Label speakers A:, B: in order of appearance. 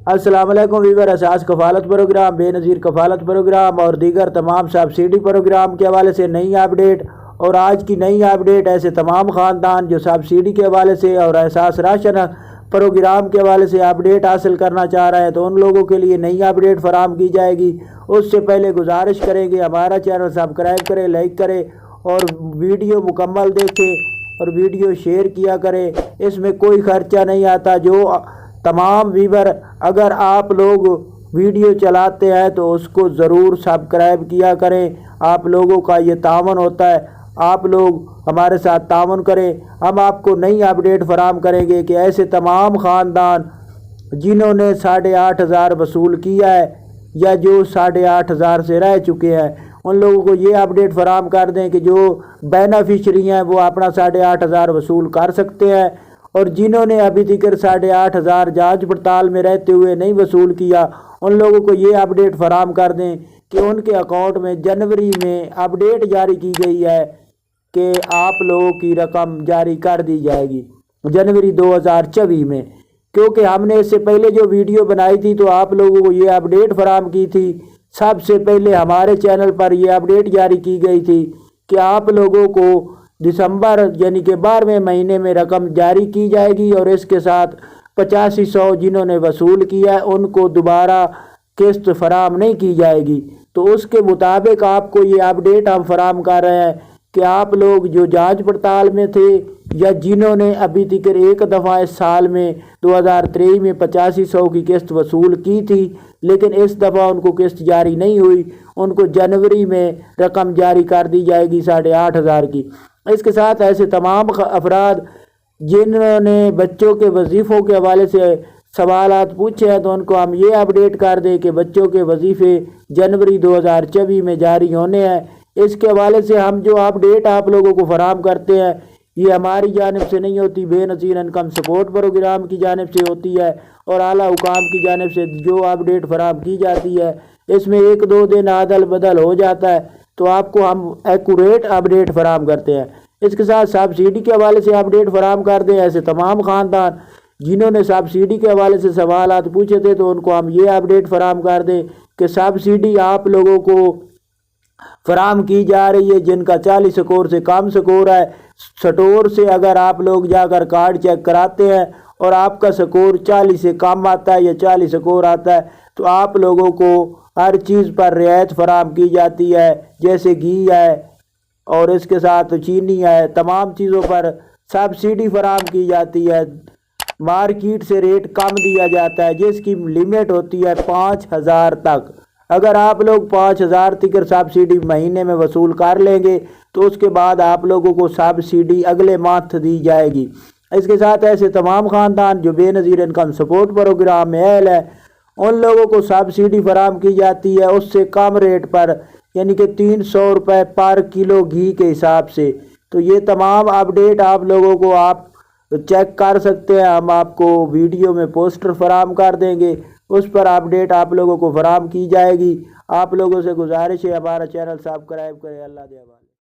A: السلام علیکم ویور، اساس کفالت پروگرام، بے نظیر کفالت پروگرام اور دیگر تمام سبسڈی پروگرام کے حوالے سے نئی اپڈیٹ اور آج کی نئی اپڈیٹ ایسے تمام خاندان جو سبسڈی کے حوالے سے اور احساس راشن پروگرام کے حوالے سے اپڈیٹ حاصل کرنا چاہ رہے ہیں تو ان لوگوں کے لیے نئی اپڈیٹ فراہم کی جائے گی۔ اس سے پہلے گزارش کریں گے ہمارا چینل سبسکرائب کریں، لائک کریں اور ویڈیو مکمل دیکھیں اور ویڈیو شیئر کیا کریں۔ اس میں کوئی خرچہ نہیں آتا۔ جو تمام ویور اگر آپ لوگ ویڈیو چلاتے ہیں تو اس کو ضرور سبسکرائب کیا کریں۔ آپ لوگوں کا یہ تعاون ہوتا ہے، آپ لوگ ہمارے ساتھ تعاون کریں۔ ہم آپ کو نئی اپڈیٹ فراہم کریں گے کہ ایسے تمام خاندان جنہوں نے 8,500 وصول کیا ہے یا جو 8,500 سے رہ چکے ہیں ان لوگوں کو یہ اپڈیٹ فراہم کر دیں کہ جو بینیفیشری ہیں وہ اپنا 8,500 وصول کر سکتے ہیں، اور جنہوں نے ابھی تک 8,500 جانچ پڑتال میں رہتے ہوئے نہیں وصول کیا ان لوگوں کو یہ اپڈیٹ فراہم کر دیں کہ ان کے اکاؤنٹ میں جنوری میں اپڈیٹ جاری کی گئی ہے کہ آپ لوگوں کی رقم جاری کر دی جائے گی جنوری 2024 میں۔ کیونکہ ہم نے اس سے پہلے جو ویڈیو بنائی تھی تو آپ لوگوں کو یہ اپڈیٹ فراہم کی تھی، سب سے پہلے ہمارے چینل پر یہ اپڈیٹ جاری کی گئی تھی کہ آپ لوگوں کو دسمبر یعنی کہ 12ویں مہینے میں رقم جاری کی جائے گی اور اس کے ساتھ 8500 جنہوں نے وصول کیا ہے ان کو دوبارہ قسط فراہم نہیں کی جائے گی۔ تو اس کے مطابق آپ کو یہ اپڈیٹ ہم فراہم کر رہے ہیں کہ آپ لوگ جو جانچ پڑتال میں تھے یا جنہوں نے ابھی تک ایک دفعہ اس سال میں 2023 میں 8500 کی قسط وصول کی تھی لیکن اس دفعہ ان کو قسط جاری نہیں ہوئی، ان کو جنوری میں رقم جاری کر دی جائے گی 8,500 کی۔ اس کے ساتھ ایسے تمام افراد جنہوں نے بچوں کے وظیفوں کے حوالے سے سوالات پوچھے ہیں تو ان کو ہم یہ اپڈیٹ کر دیں کہ بچوں کے وظیفے جنوری 2024 میں جاری ہونے ہیں۔ اس کے حوالے سے ہم جو اپڈیٹ آپ لوگوں کو فراہم کرتے ہیں یہ ہماری جانب سے نہیں ہوتی، بے نظیر انکم سپورٹ پروگرام کی جانب سے ہوتی ہے اور اعلیٰ حکام کی جانب سے جو اپڈیٹ فراہم کی جاتی ہے اس میں 1-2 دن عدل بدل ہو جاتا ہے تو آپ کو ہم ایکوریٹ اپڈیٹ فراہم کرتے ہیں۔ اس کے ساتھ سبسڈی کے حوالے سے اپڈیٹ فراہم کر دیں۔ ایسے تمام خاندان جنہوں نے سبسڈی کے حوالے سے سوالات پوچھے تھے تو ان کو ہم یہ اپڈیٹ فراہم کر دیں کہ سبسڈی آپ لوگوں کو فراہم کی جا رہی ہے جن کا 40 سکور سے کم سکور ہے۔ سٹور سے اگر آپ لوگ جا کر کارڈ چیک کراتے ہیں اور آپ کا سکور 40 سے کم آتا ہے یا 40 سکور آتا ہے تو آپ لوگوں کو ہر چیز پر رعایت فراہم کی جاتی ہے، جیسے گھی ہے اور اس کے ساتھ چینی ہے، تمام چیزوں پر سبسڈی فراہم کی جاتی ہے۔ مارکیٹ سے ریٹ کم دیا جاتا ہے جس کی لمٹ ہوتی ہے 5,000 تک۔ اگر آپ لوگ 5,000 تک سبسڈی مہینے میں وصول کر لیں گے تو اس کے بعد آپ لوگوں کو سبسڈی اگلے ماہ دی جائے گی۔ اس کے ساتھ ایسے تمام خاندان جو بے نظیر انکم سپورٹ پروگرام میں اہل ہے ان لوگوں کو سبسڈی فراہم کی جاتی ہے اس سے کم ریٹ پر، یعنی کہ 300 روپے پر کلو گھی کے حساب سے۔ تو یہ تمام اپڈیٹ آپ لوگوں کو آپ چیک کر سکتے ہیں، ہم آپ کو ویڈیو میں پوسٹر فراہم کر دیں گے، اس پر اپڈیٹ آپ لوگوں کو فراہم کی جائے گی۔ آپ لوگوں سے گزارش ہے ہمارا چینل سبسکرائب کریں۔ اللہ دے۔